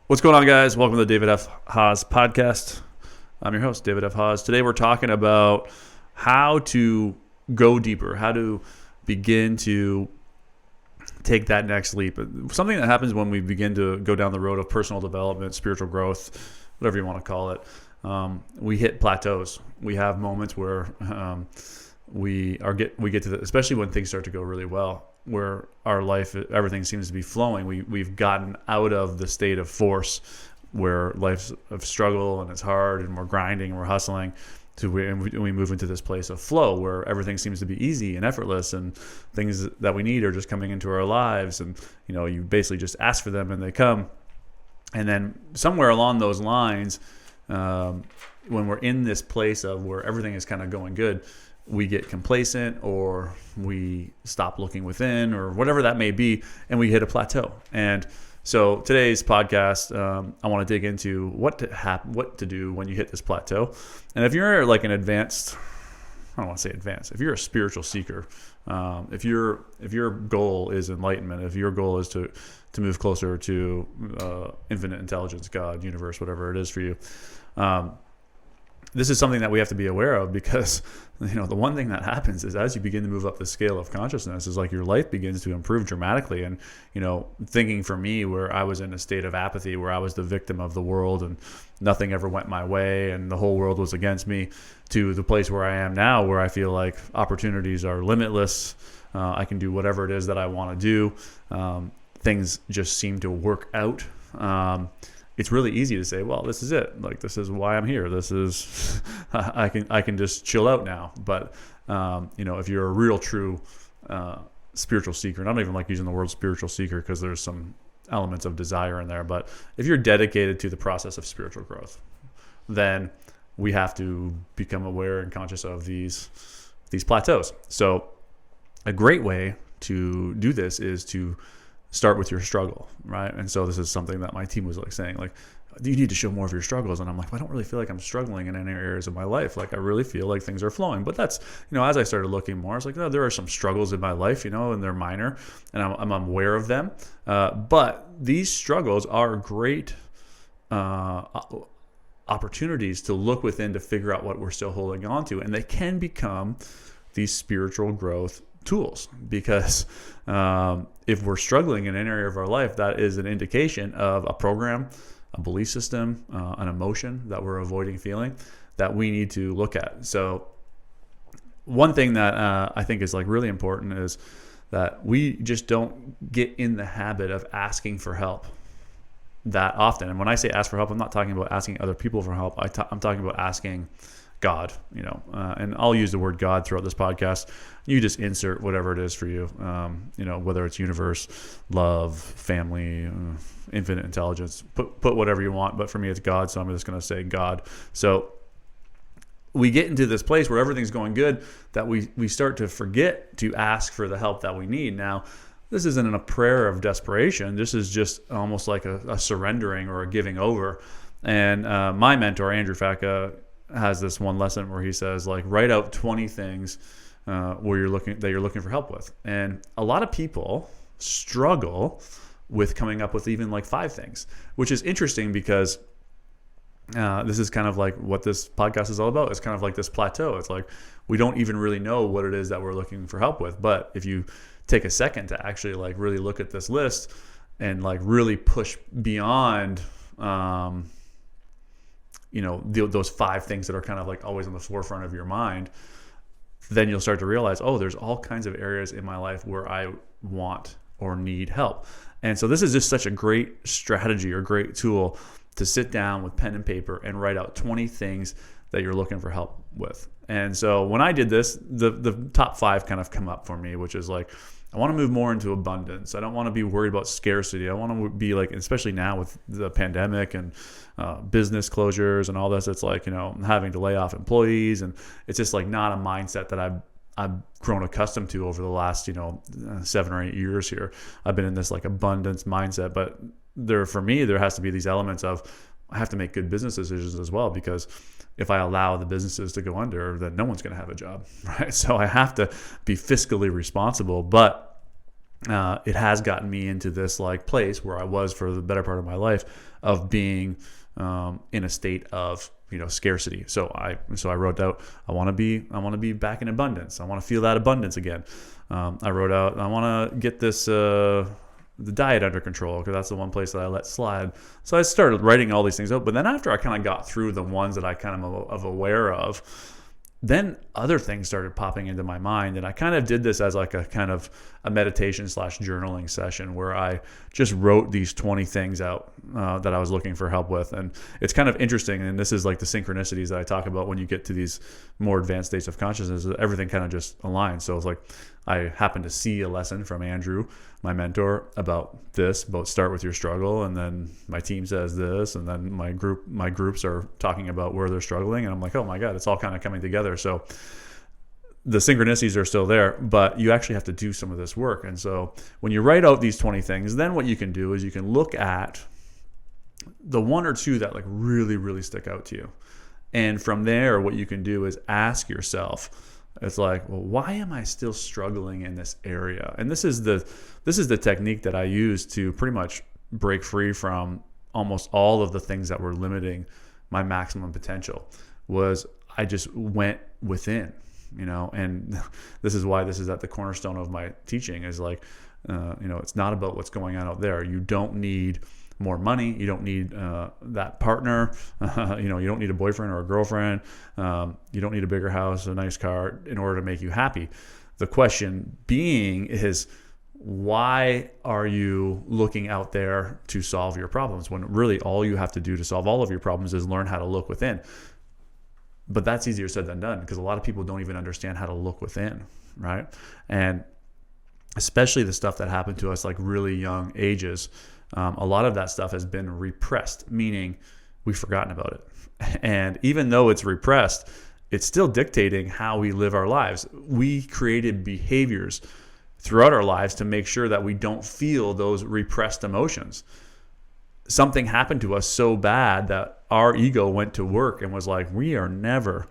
What's going on, guys? Welcome to the David F. Haas podcast. I'm your host, David F. Haas. Today we're talking about how to go deeper, how to begin to take that next leap. Something that happens when we begin to go down the road of personal development, spiritual growth, whatever you want to call it. We hit plateaus. We have moments where we get to the, especially when things start to go really well, where our life, everything seems to be flowing. We've gotten out of the state of force where life's of struggle and it's hard and we're grinding and we're hustling and we move into this place of flow where everything seems to be easy and effortless and things that we need are just coming into our lives, and you basically just ask for them and they come. And then somewhere along those lines, when we're in this place of where everything is kind of going good, we get complacent or we stop looking within or whatever that may be, and we hit a plateau. And so today's podcast, I want to dig into what to do when you hit this plateau. And if you're like an advanced, I don't want to say advanced, if you're a spiritual seeker, if your goal is enlightenment, if your goal is to move closer to infinite intelligence, God, universe, whatever it is for you, this is something that we have to be aware of, because the one thing that happens is as you begin to move up the scale of consciousness is like your life begins to improve dramatically. And thinking for me, where I was in a state of apathy, where I was the victim of the world and nothing ever went my way and the whole world was against me, to the place where I am now, where I feel like opportunities are limitless. I can do whatever it is that I want to do. Things just seem to work out. It's really easy to say, well, this is it. Like, this is why I'm here. This is, I can just chill out now. But, if you're a real, true spiritual seeker, and I don't even like using the word spiritual seeker because there's some elements of desire in there. But if you're dedicated to the process of spiritual growth, then we have to become aware and conscious of these plateaus. So a great way to do this is to start with your struggle, right? And so this is something that my team was like saying, like, you need to show more of your struggles. And I'm like, well, I don't really feel like I'm struggling in any areas of my life. Like, I really feel like things are flowing. But that's, as I started looking more, I was like, oh, there are some struggles in my life, and they're minor, and I'm aware of them. But these struggles are great opportunities to look within to figure out what we're still holding on to. And they can become these spiritual growth tools, because if we're struggling in an area of our life, that is an indication of a program, a belief system, an emotion that we're avoiding feeling that we need to look at. So one thing that I think is like really important is that we just don't get in the habit of asking for help that often. And when I say ask for help, I'm not talking about asking other people for help. I'm talking about asking God, and I'll use the word God throughout this podcast. You just insert whatever it is for you, whether it's universe, love, family, infinite intelligence, put whatever you want. But for me, it's God. So I'm just going to say God. So we get into this place where everything's going good that we start to forget to ask for the help that we need. Now, this isn't a prayer of desperation. This is just almost like a surrendering or a giving over. And my mentor, Andrew Facca, has this one lesson where he says, like, write out 20 things where you're looking for help with. And a lot of people struggle with coming up with even like 5 things, which is interesting because this is kind of like what this podcast is all about. It's kind of like this plateau. It's like we don't even really know what it is that we're looking for help with. But if you take a second to actually like really look at this list and like really push beyond those 5 things that are kind of like always on the forefront of your mind, then you'll start to realize, oh, there's all kinds of areas in my life where I want or need help. And so this is just such a great strategy or great tool to sit down with pen and paper and write out 20 things that you're looking for help with. And so when I did this, the top 5 kind of come up for me, which is like, I want to move more into abundance. I don't want to be worried about scarcity. I want to be like, especially now with the pandemic and business closures and all this, it's like, having to lay off employees. And it's just like not a mindset that I've grown accustomed to over the last, 7 or 8 years here. I've been in this like abundance mindset, but for me, there has to be these elements of, I have to make good business decisions as well, because if I allow the businesses to go under, then no one's going to have a job, right? So I have to be fiscally responsible. But it has gotten me into this like place where I was for the better part of my life of being in a state of scarcity. So I wrote out, I want to be back in abundance. I want to feel that abundance again. I wrote out, I want to get this the diet under control, because that's the one place that I let slide. So I started writing all these things out. But then after I kind of got through the ones that I kind of aware of, then other things started popping into my mind. And I kind of did this as like a kind of a meditation / journaling session where I just wrote these 20 things out that I was looking for help with. And it's kind of interesting. And this is like the synchronicities that I talk about when you get to these more advanced states of consciousness. Everything kind of just aligns. So it's like I happened to see a lesson from Andrew, my mentor, about start with your struggle, and then my team says this, and then my groups are talking about where they're struggling, and I'm like, oh my God, it's all kind of coming together. So the synchronicities are still there, but you actually have to do some of this work. And so when you write out these 20 things, then what you can do is you can look at the one or two that like really, really stick out to you. And from there, what you can do is ask yourself, it's like, well, why am I still struggling in this area? And this is the technique that I use to pretty much break free from almost all of the things that were limiting my maximum potential. Was I just went within, and this is why this is at the cornerstone of my teaching, is like, it's not about what's going on out there. You don't need more money. You don't need that partner. You don't need a boyfriend or a girlfriend. You don't need a bigger house, a nice car in order to make you happy. The question being is, why are you looking out there to solve your problems when really all you have to do to solve all of your problems is learn how to look within? But that's easier said than done, because a lot of people don't even understand how to look within, right? And especially the stuff that happened to us like really young ages, a lot of that stuff has been repressed, meaning we've forgotten about it. And even though it's repressed, it's still dictating how we live our lives. We created behaviors throughout our lives to make sure that we don't feel those repressed emotions. Something happened to us so bad that our ego went to work and was like, we are never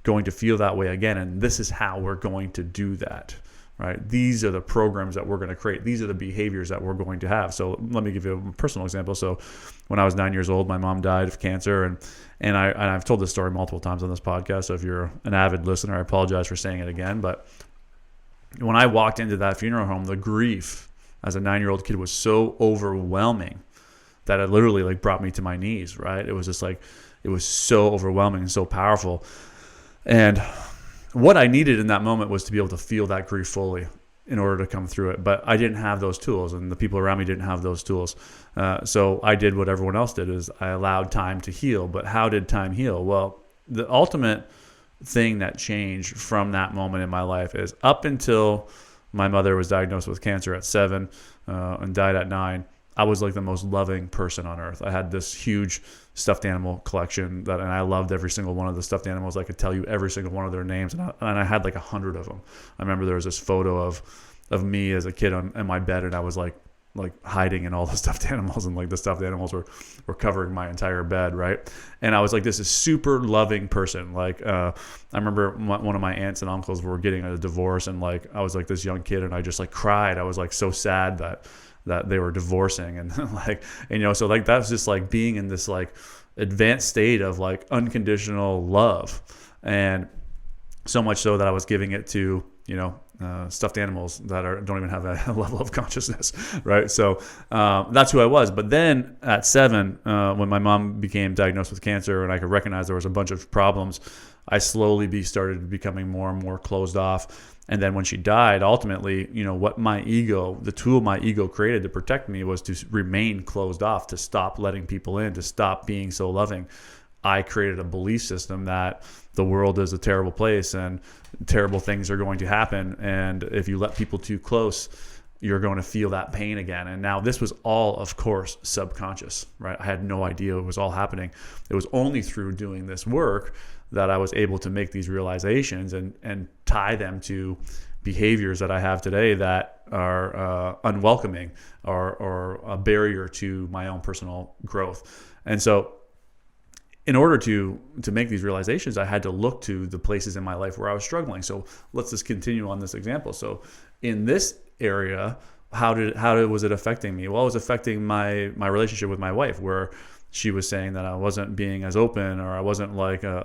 going to feel that way again. And this is how we're going to do that. Right? These are the programs that we're going to create. These are the behaviors that we're going to have. So let me give you a personal example. So when I was 9 years old, my mom died of cancer, and I've told this story multiple times on this podcast. So if you're an avid listener, I apologize for saying it again. But when I walked into that funeral home, the grief as a 9-year-old kid was so overwhelming that it literally like brought me to my knees. Right? It was just like, it was so overwhelming and so powerful. And what I needed in that moment was to be able to feel that grief fully in order to come through it. But I didn't have those tools, and the people around me didn't have those tools. So I did what everyone else did, is I allowed time to heal. But how did time heal? Well, the ultimate thing that changed from that moment in my life is up until my mother was diagnosed with cancer at 7 and died at 9, I was like the most loving person on earth. I had this huge stuffed animal collection and I loved every single one of the stuffed animals. I could tell you every single one of their names, and I had like 100 of them. I remember there was this photo of me as a kid in my bed, and I was like hiding in all the stuffed animals, and like the stuffed animals were covering my entire bed, right? And I was like this is super loving person. Like I remember one of my aunts and uncles were getting a divorce, and like I was like this young kid, and I just like cried. I was like so sad that they were divorcing, and so like that was just like being in this like advanced state of like unconditional love, and so much so that I was giving it to stuffed animals that don't even have a level of consciousness, right? So that's who I was. But then at 7, when my mom became diagnosed with cancer and I could recognize there was a bunch of problems, I slowly started becoming more and more closed off. And then when she died, ultimately, what the tool my ego created to protect me was to remain closed off, to stop letting people in, to stop being so loving. I created a belief system that the world is a terrible place and terrible things are going to happen. And if you let people too close, you're going to feel that pain again. And now this was all, of course, subconscious, right? I had no idea it was all happening. It was only through doing this work that I was able to make these realizations and tie them to behaviors that I have today that are unwelcoming or a barrier to my own personal growth. And so in order to make these realizations, I had to look to the places in my life where I was struggling. So let's just continue on this example. So in this area, was it affecting me? Well, it was affecting my relationship with my wife, where she was saying that I wasn't being as open, or I wasn't like, I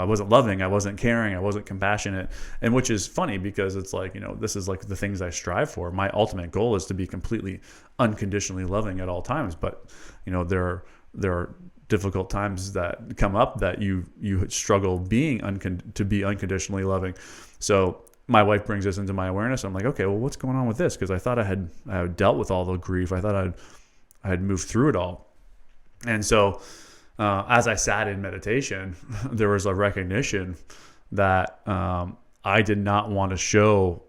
wasn't loving, I wasn't caring, I wasn't compassionate. And which is funny, because it's like, this is like the things I strive for. My ultimate goal is to be completely unconditionally loving at all times. But, there are difficult times that come up that you struggle to be unconditionally loving. So my wife brings this into my awareness. I'm like, okay, well, what's going on with this? Because I thought I had dealt with all the grief. I thought I had moved through it all. And so as I sat in meditation, there was a recognition that I did not want to show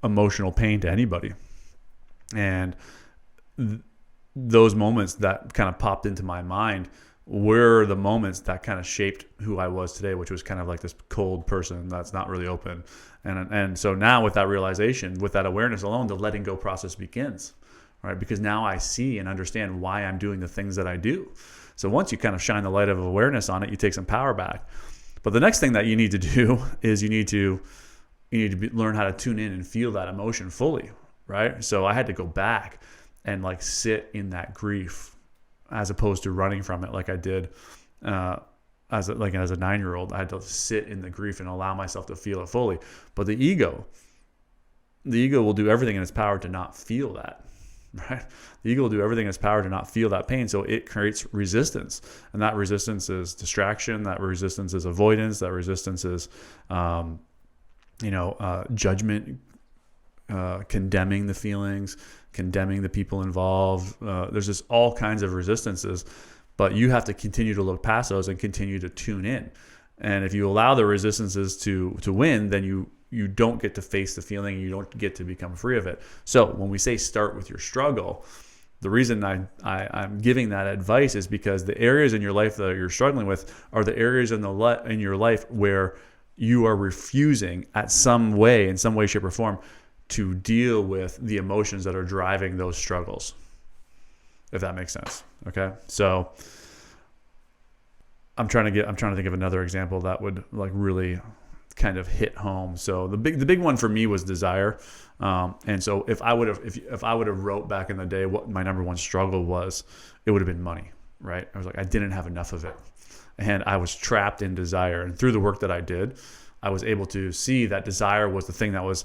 emotional pain to anybody. And those moments that kind of popped into my mind were the moments that kind of shaped who I was today, which was kind of like this cold person that's not really open. And so now, with that realization, with that awareness alone, the letting go process begins. Right? Because now I see and understand why I'm doing the things that I do. So once you kind of shine the light of awareness on it, you take some power back. But the next thing that you need to do is you need to learn how to tune in and feel that emotion fully, right? So I had to go back and like sit in that grief, as opposed to running from it like I did as a 9-year-old. I had to sit in the grief and allow myself to feel it fully. But the ego will do everything in its power to not feel that. Right? The ego will do everything in its power to not feel that pain. So it creates resistance. And that resistance is distraction. That resistance is avoidance. That resistance is, judgment, condemning the feelings, condemning the people involved. There's just all kinds of resistances. But you have to continue to look past those and continue to tune in. And if you allow the resistances to win, then you don't get to face the feeling. You don't get to become free of it. So when we say start with your struggle, the reason I'm giving that advice is because the areas in your life that you're struggling with are the areas in your life where you are refusing in some way, shape, or form to deal with the emotions that are driving those struggles. If that makes sense. Okay. So I'm trying to think of another example that would like really kind of hit home. So the big one for me was desire. And so if I would have wrote back in the day what my number one struggle was, it would have been money, right? I was like, I didn't have enough of it. And I was trapped in desire. And through the work that I did, I was able to see that desire was the thing that was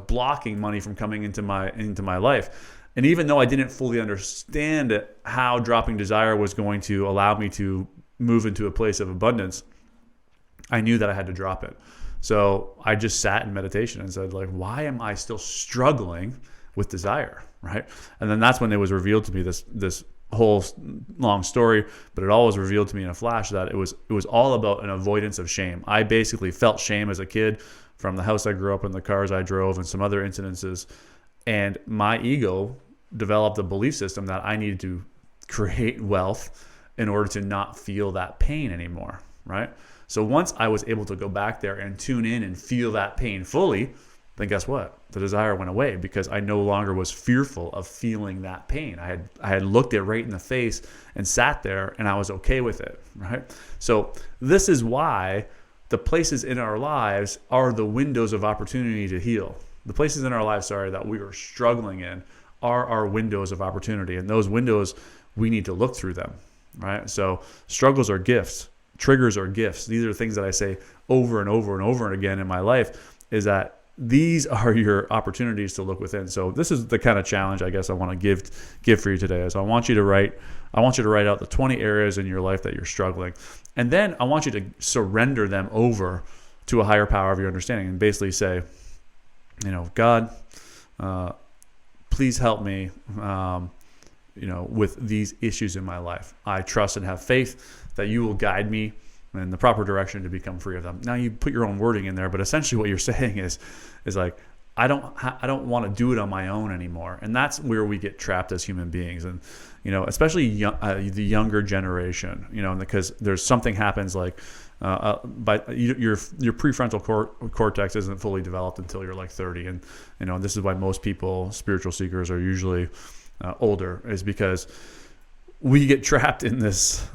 blocking money from coming into my life. And even though I didn't fully understand how dropping desire was going to allow me to move into a place of abundance, I knew that I had to drop it. So I just sat in meditation and said, like, why am I still struggling with desire, right? And then that's when it was revealed to me, this whole long story, but it all was revealed to me in a flash that it was all about an avoidance of shame. I basically felt shame as a kid from the house I grew up in, the cars I drove, and some other incidences. And my ego developed a belief system that I needed to create wealth in order to not feel that pain anymore, right? So once I was able to go back there and tune in and feel that pain fully, then guess what? The desire went away because I no longer was fearful of feeling that pain. I had looked it right in the face and sat there, and I was okay with it, right? So this is why the places in our lives are the windows of opportunity to heal. The places in our lives, that we are struggling in are our windows of opportunity. And those windows, we need to look through them, right? So struggles are gifts. Triggers are gifts. These are things that I say over and over and over again in my life, is that these are your opportunities to look within. So this is the kind of challenge I guess I want to give for you today. Is I want you to write out the 20 areas in your life that you're struggling. And then I want you to surrender them over to a higher power of your understanding and basically say, God, please help me, with these issues in my life. I trust and have faith that you will guide me in the proper direction to become free of them. Now you put your own wording in there, but essentially what you're saying is like, I don't want to do it on my own anymore. And that's where we get trapped as human beings. And, especially the younger generation, because there's something happens like, your prefrontal cortex isn't fully developed until you're like 30. And, this is why most people, spiritual seekers, are usually older, is because we get trapped in this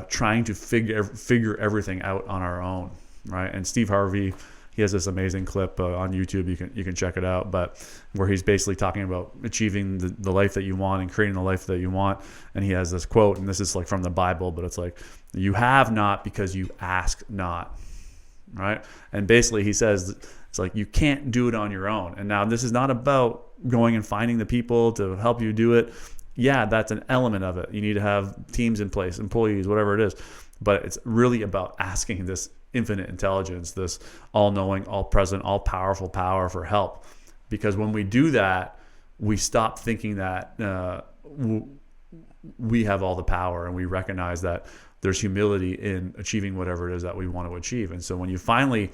trying to figure everything out on our own, right? And Steve Harvey He has this amazing clip on YouTube. You can check it out, but where he's basically talking about achieving the life that you want and creating the life that you want. And he has this quote, and this is like from the Bible, but it's like, you have not because you ask not, right? And basically he says, it's like, you can't do it on your own. And now this is not about going and finding the people to help you do it. Yeah, that's an element of it. You need to have teams in place, employees, whatever it is. But it's really about asking this infinite intelligence, this all-knowing, all-present, all-powerful power for help. Because when we do that, we stop thinking that we have all the power, and we recognize that there's humility in achieving whatever it is that we want to achieve. And so when you finally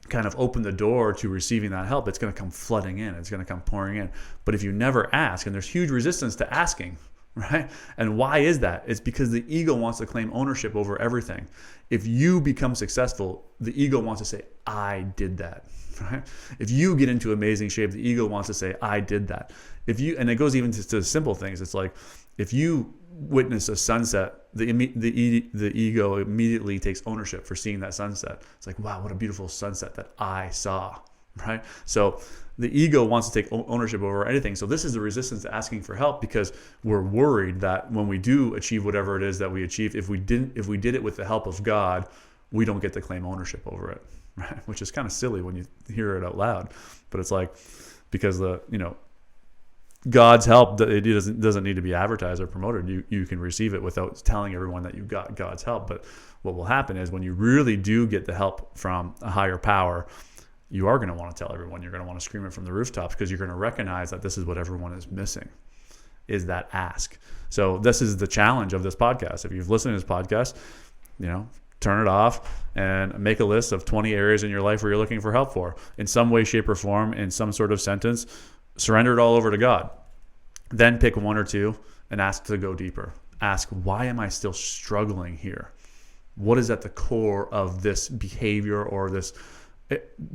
kind of open the door to receiving that help, it's going to come flooding in. It's going to come pouring in. But if you never ask, and there's huge resistance to asking, right? And why is that? It's because the ego wants to claim ownership over everything. If you become successful, the ego wants to say, I did that, right? If you get into amazing shape, the ego wants to say, I did that. And it goes even to simple things. It's like, if you witness a sunset, the ego immediately takes ownership for seeing that sunset. It's like, wow, what a beautiful sunset that I saw, right? So the ego wants to take ownership over anything. So this is the resistance to asking for help, because we're worried that when we do achieve whatever it is that we achieve, if we did it with the help of God, we don't get to claim ownership over it, right? Which is kind of silly when you hear it out loud. But it's like, because God's help, it doesn't need to be advertised or promoted. You can receive it without telling everyone that you got God's help. But what will happen is, when you really do get the help from a higher power, you are going to want to tell everyone. You're going to want to scream it from the rooftops, because you're going to recognize that this is what everyone is missing, is that ask. So this is the challenge of this podcast. If you've listened to this podcast, turn it off and make a list of 20 areas in your life where you're looking for help for, in some way, shape, or form, in some sort of sentence. Surrender it all over to God. Then pick one or two and ask to go deeper. Ask, why am I still struggling here? What is at the core of this behavior or this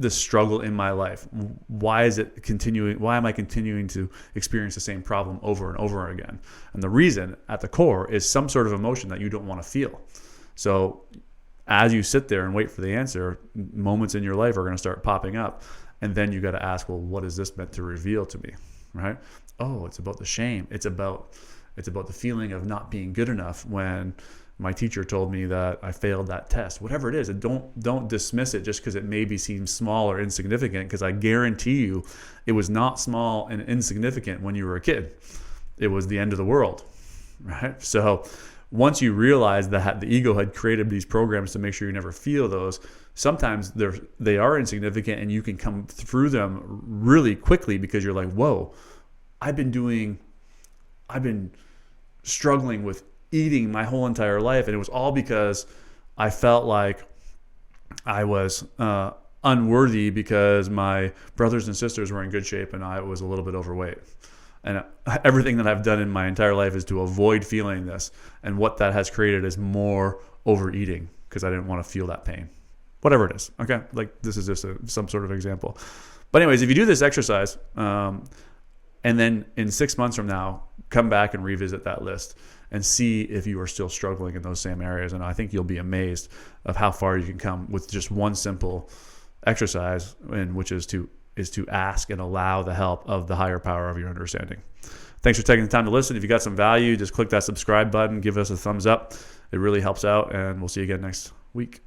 struggle in my life? Why is it continuing? Why am I continuing to experience the same problem over and over again? And the reason at the core is some sort of emotion that you don't want to feel. So as you sit there and wait for the answer, moments in your life are going to start popping up. And then you got to ask, well, what is this meant to reveal to me, right? Oh, it's about the shame. It's about the feeling of not being good enough when my teacher told me that I failed that test. Whatever it is, and don't dismiss it just because it maybe seems small or insignificant, because I guarantee you it was not small and insignificant when you were a kid. It was the end of the world, right? So once you realize that the ego had created these programs to make sure you never feel those, sometimes they are insignificant, and you can come through them really quickly, because you're like, whoa, I've been struggling with eating my whole entire life, and it was all because I felt like I was unworthy because my brothers and sisters were in good shape and I was a little bit overweight. And everything that I've done in my entire life is to avoid feeling this. And what that has created is more overeating, because I didn't want to feel that pain. Whatever it is. Okay. Like, this is just some sort of example. But anyways, if you do this exercise, and then in 6 months from now, come back and revisit that list and see if you are still struggling in those same areas. And I think you'll be amazed of how far you can come with just one simple exercise, and which is to ask and allow the help of the higher power of your understanding. Thanks for taking the time to listen. If you got some value, just click that subscribe button, give us a thumbs up. It really helps out, and we'll see you again next week.